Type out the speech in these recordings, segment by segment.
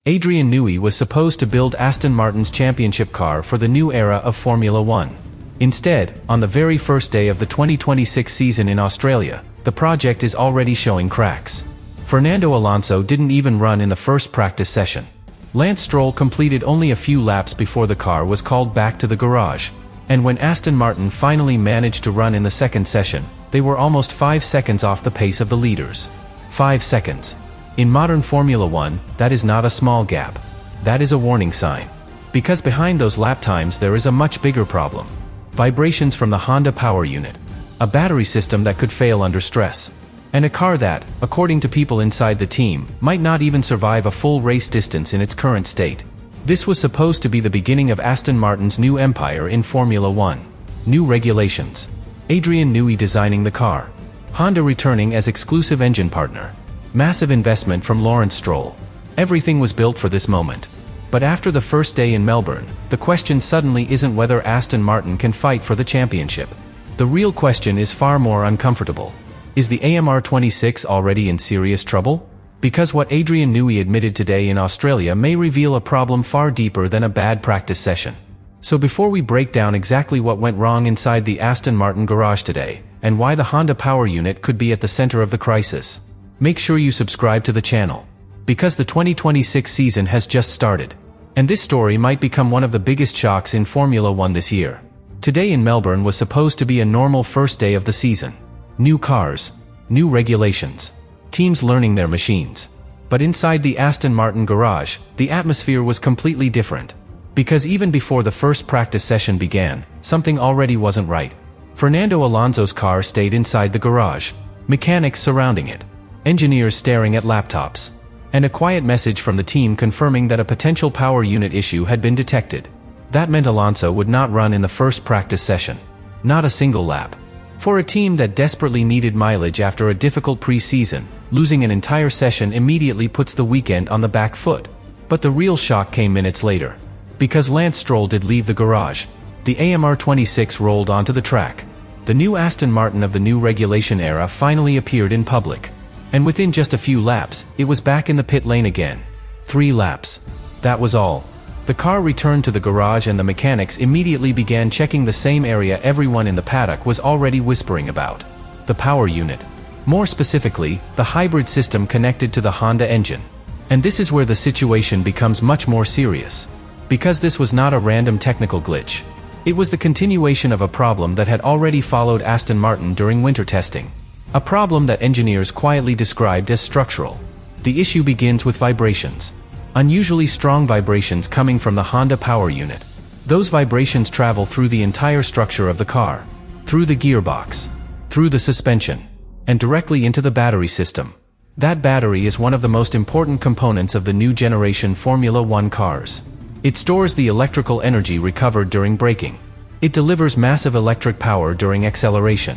Adrian Newey was supposed to build Aston Martin's championship car for the new era of Formula One. Instead, on the very first day of the 2026 season in Australia, the project is already showing cracks. Fernando Alonso didn't even run in the first practice session. Lance Stroll completed only a few laps before the car was called back to the garage. And when Aston Martin finally managed to run in the second session, they were almost 5 seconds off the pace of the leaders. 5 seconds. In modern Formula One, that is not a small gap. That is a warning sign. Because behind those lap times there is a much bigger problem. Vibrations from the Honda power unit. A battery system that could fail under stress. And a car that, according to people inside the team, might not even survive a full race distance in its current state. This was supposed to be the beginning of Aston Martin's new empire in Formula One. New regulations. Adrian Newey designing the car. Honda returning as exclusive engine partner. Massive investment from Lawrence Stroll. Everything was built for this moment. But after the first day in Melbourne, the question suddenly isn't whether Aston Martin can fight for the championship. The real question is far more uncomfortable. Is the AMR26 already in serious trouble? Because what Adrian Newey admitted today in Australia may reveal a problem far deeper than a bad practice session. So before we break down exactly what went wrong inside the Aston Martin garage today, and why the Honda power unit could be at the center of the crisis, make sure you subscribe to the channel. Because the 2026 season has just started. And this story might become one of the biggest shocks in Formula One this year. Today in Melbourne was supposed to be a normal first day of the season. New cars. New regulations. Teams learning their machines. But inside the Aston Martin garage, the atmosphere was completely different. Because even before the first practice session began, something already wasn't right. Fernando Alonso's car stayed inside the garage. Mechanics surrounding it. Engineers staring at laptops. And a quiet message from the team confirming that a potential power unit issue had been detected. That meant Alonso would not run in the first practice session. Not a single lap. For a team that desperately needed mileage after a difficult pre-season, losing an entire session immediately puts the weekend on the back foot. But the real shock came minutes later. Because Lance Stroll did leave the garage. The AMR26 rolled onto the track. The new Aston Martin of the new regulation era finally appeared in public. And within just a few laps, it was back in the pit lane again. 3 laps. That was all. The car returned to the garage and the mechanics immediately began checking the same area everyone in the paddock was already whispering about. The power unit. More specifically, the hybrid system connected to the Honda engine. And this is where the situation becomes much more serious. Because this was not a random technical glitch. It was the continuation of a problem that had already followed Aston Martin during winter testing. A problem that engineers quietly described as structural. The issue begins with vibrations. Unusually strong vibrations coming from the Honda power unit. Those vibrations travel through the entire structure of the car. Through the gearbox. Through the suspension. And directly into the battery system. That battery is one of the most important components of the new generation Formula One cars. It stores the electrical energy recovered during braking. It delivers massive electric power during acceleration.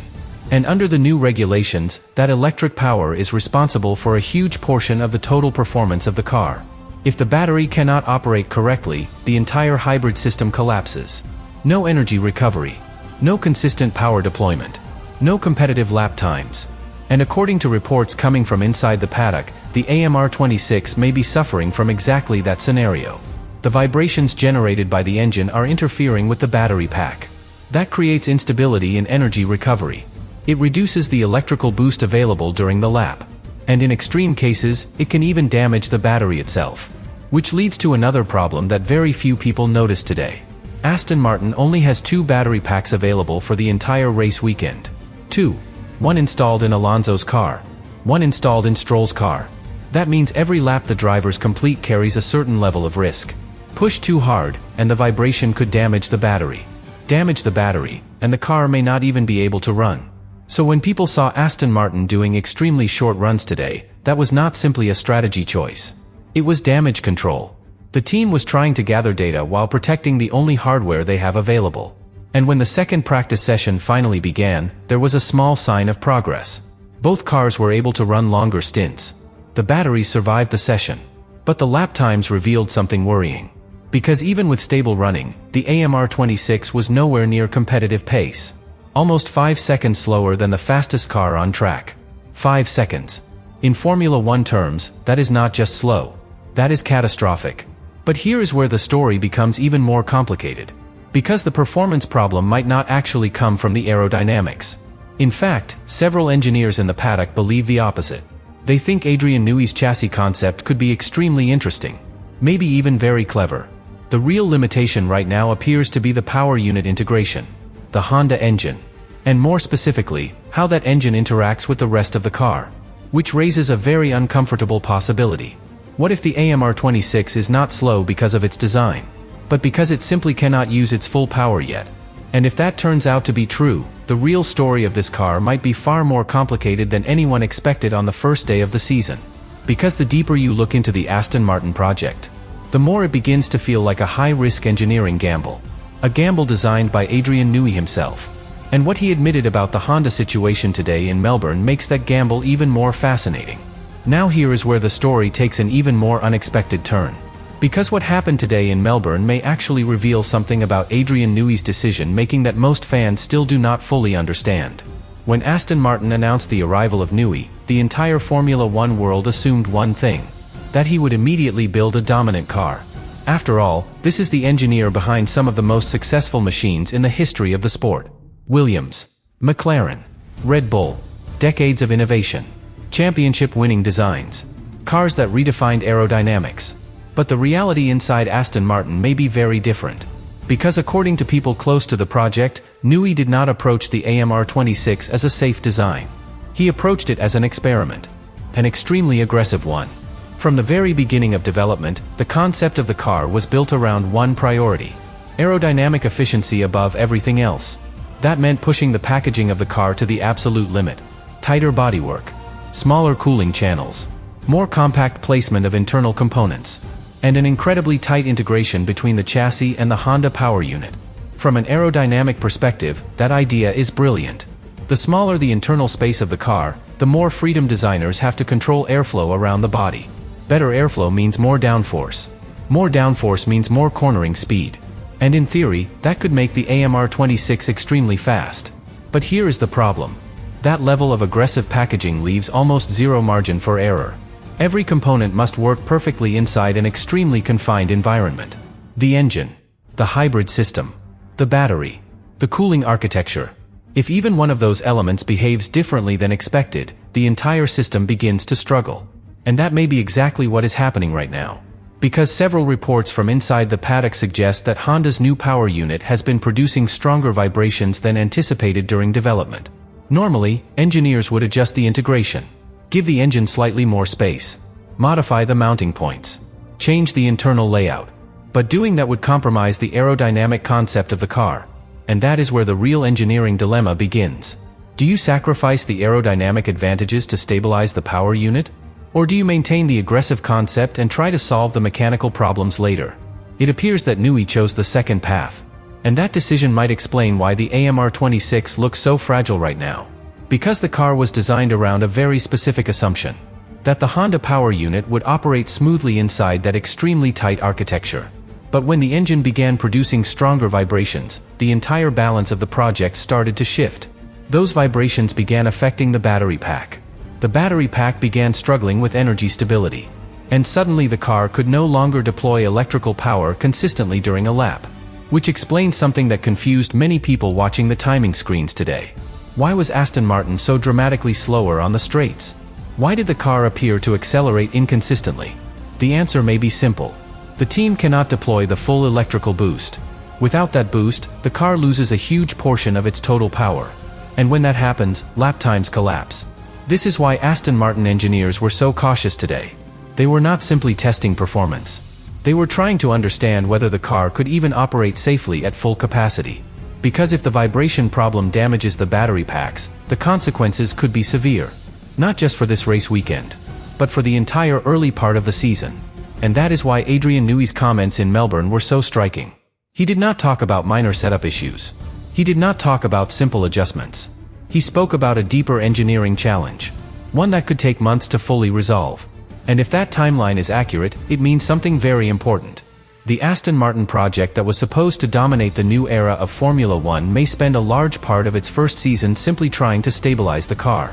And under the new regulations, that electric power is responsible for a huge portion of the total performance of the car. If the battery cannot operate correctly, the entire hybrid system collapses. No energy recovery. No consistent power deployment. No competitive lap times. And according to reports coming from inside the paddock, the AMR26 may be suffering from exactly that scenario. The vibrations generated by the engine are interfering with the battery pack. That creates instability in energy recovery. It reduces the electrical boost available during the lap. And in extreme cases, it can even damage the battery itself. Which leads to another problem that very few people notice today. Aston Martin only has 2 battery packs available for the entire race weekend. 2. One installed in Alonso's car. One installed in Stroll's car. That means every lap the drivers complete carries a certain level of risk. Push too hard, and the vibration could damage the battery. Damage the battery, and the car may not even be able to run. So when people saw Aston Martin doing extremely short runs today, that was not simply a strategy choice. It was damage control. The team was trying to gather data while protecting the only hardware they have available. And when the second practice session finally began, there was a small sign of progress. Both cars were able to run longer stints. The batteries survived the session. But the lap times revealed something worrying. Because even with stable running, the AMR26 was nowhere near competitive pace. Almost 5 seconds slower than the fastest car on track. 5 seconds. In Formula One terms, that is not just slow. That is catastrophic. But here is where the story becomes even more complicated. Because the performance problem might not actually come from the aerodynamics. In fact, several engineers in the paddock believe the opposite. They think Adrian Newey's chassis concept could be extremely interesting. Maybe even very clever. The real limitation right now appears to be the power unit integration. The Honda engine. And more specifically, how that engine interacts with the rest of the car. Which raises a very uncomfortable possibility. What if the AMR26 is not slow because of its design, but because it simply cannot use its full power yet? And if that turns out to be true, the real story of this car might be far more complicated than anyone expected on the first day of the season. Because the deeper you look into the Aston Martin project, the more it begins to feel like a high-risk engineering gamble. A gamble designed by Adrian Newey himself. And what he admitted about the Honda situation today in Melbourne makes that gamble even more fascinating. Now here is where the story takes an even more unexpected turn. Because what happened today in Melbourne may actually reveal something about Adrian Newey's decision-making that most fans still do not fully understand. When Aston Martin announced the arrival of Newey, the entire Formula One world assumed one thing. That he would immediately build a dominant car. After all, this is the engineer behind some of the most successful machines in the history of the sport. Williams, McLaren, Red Bull. Decades of innovation. Championship-winning designs. Cars that redefined aerodynamics. But the reality inside Aston Martin may be very different. Because according to people close to the project, Newey did not approach the AMR26 as a safe design. He approached it as an experiment. An extremely aggressive one. From the very beginning of development, the concept of the car was built around one priority. Aerodynamic efficiency above everything else. That meant pushing the packaging of the car to the absolute limit. Tighter bodywork. Smaller cooling channels. More compact placement of internal components. And an incredibly tight integration between the chassis and the Honda power unit. From an aerodynamic perspective, that idea is brilliant. The smaller the internal space of the car, the more freedom designers have to control airflow around the body. Better airflow means more downforce. More downforce means more cornering speed. And in theory, that could make the AMR26 extremely fast. But here is the problem. That level of aggressive packaging leaves almost zero margin for error. Every component must work perfectly inside an extremely confined environment. The engine. The hybrid system. The battery. The cooling architecture. If even one of those elements behaves differently than expected, the entire system begins to struggle. And that may be exactly what is happening right now. Because several reports from inside the paddock suggest that Honda's new power unit has been producing stronger vibrations than anticipated during development. Normally, engineers would adjust the integration. Give the engine slightly more space. Modify the mounting points. Change the internal layout. But doing that would compromise the aerodynamic concept of the car. And that is where the real engineering dilemma begins. Do you sacrifice the aerodynamic advantages to stabilize the power unit? Or do you maintain the aggressive concept and try to solve the mechanical problems later? It appears that Newey chose the second path. And that decision might explain why the AMR26 looks so fragile right now. Because the car was designed around a very specific assumption. That the Honda power unit would operate smoothly inside that extremely tight architecture. But when the engine began producing stronger vibrations, the entire balance of the project started to shift. Those vibrations began affecting the battery pack. The battery pack began struggling with energy stability. And suddenly the car could no longer deploy electrical power consistently during a lap. Which explains something that confused many people watching the timing screens today. Why was Aston Martin so dramatically slower on the straights? Why did the car appear to accelerate inconsistently? The answer may be simple. The team cannot deploy the full electrical boost. Without that boost, the car loses a huge portion of its total power. And when that happens, lap times collapse. This is why Aston Martin engineers were so cautious today. They were not simply testing performance. They were trying to understand whether the car could even operate safely at full capacity. Because if the vibration problem damages the battery packs, the consequences could be severe. Not just for this race weekend, but for the entire early part of the season. And that is why Adrian Newey's comments in Melbourne were so striking. He did not talk about minor setup issues. He did not talk about simple adjustments. He spoke about a deeper engineering challenge. One that could take months to fully resolve. And if that timeline is accurate, it means something very important. The Aston Martin project that was supposed to dominate the new era of Formula One may spend a large part of its first season simply trying to stabilize the car.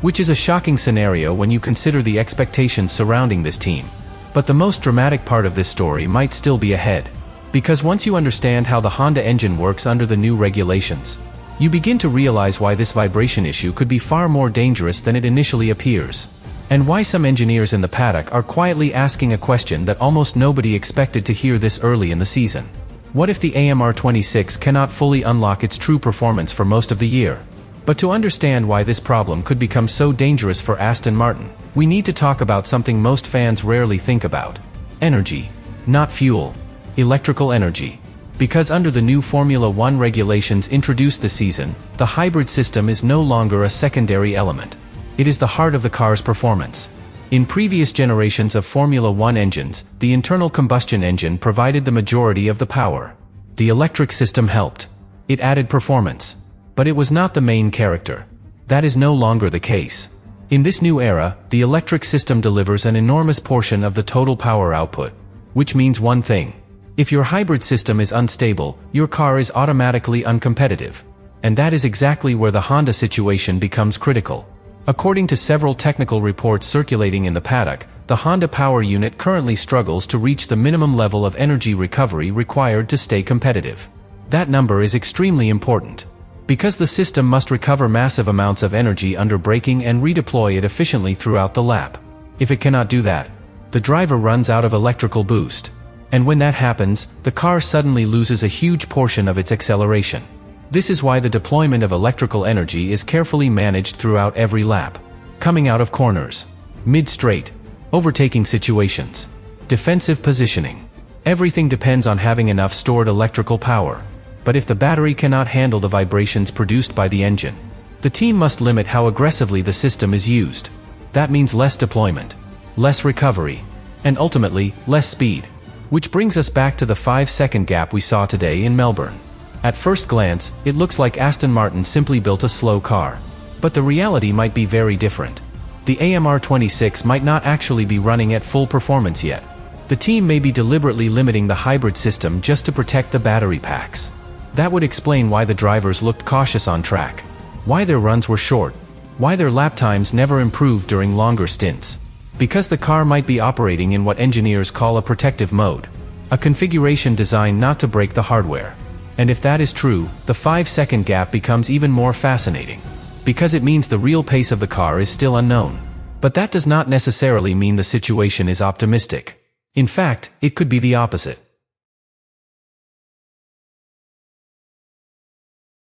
Which is a shocking scenario when you consider the expectations surrounding this team. But the most dramatic part of this story might still be ahead. Because once you understand how the Honda engine works under the new regulations, you begin to realize why this vibration issue could be far more dangerous than it initially appears. And why some engineers in the paddock are quietly asking a question that almost nobody expected to hear this early in the season. What if the AMR26 cannot fully unlock its true performance for most of the year? But to understand why this problem could become so dangerous for Aston Martin, we need to talk about something most fans rarely think about. Energy. Not fuel. Electrical energy. Because under the new Formula 1 regulations introduced this season, the hybrid system is no longer a secondary element. It is the heart of the car's performance. In previous generations of Formula 1 engines, the internal combustion engine provided the majority of the power. The electric system helped. It added performance. But it was not the main character. That is no longer the case. In this new era, the electric system delivers an enormous portion of the total power output. Which means one thing. If your hybrid system is unstable, your car is automatically uncompetitive. And that is exactly where the Honda situation becomes critical. According to several technical reports circulating in the paddock, the Honda power unit currently struggles to reach the minimum level of energy recovery required to stay competitive. That number is extremely important. Because the system must recover massive amounts of energy under braking and redeploy it efficiently throughout the lap. If it cannot do that, the driver runs out of electrical boost. And when that happens, the car suddenly loses a huge portion of its acceleration. This is why the deployment of electrical energy is carefully managed throughout every lap. Coming out of corners, mid-straight, overtaking situations, defensive positioning. Everything depends on having enough stored electrical power. But if the battery cannot handle the vibrations produced by the engine, the team must limit how aggressively the system is used. That means less deployment, less recovery, and ultimately, less speed. Which brings us back to the 5-second gap we saw today in Melbourne. At first glance, it looks like Aston Martin simply built a slow car. But the reality might be very different. The AMR26 might not actually be running at full performance yet. The team may be deliberately limiting the hybrid system just to protect the battery packs. That would explain why the drivers looked cautious on track, why their runs were short, why their lap times never improved during longer stints. Because the car might be operating in what engineers call a protective mode, a configuration designed not to break the hardware. And if that is true, the 5-second gap becomes even more fascinating. Because it means the real pace of the car is still unknown. But that does not necessarily mean the situation is optimistic. In fact, it could be the opposite.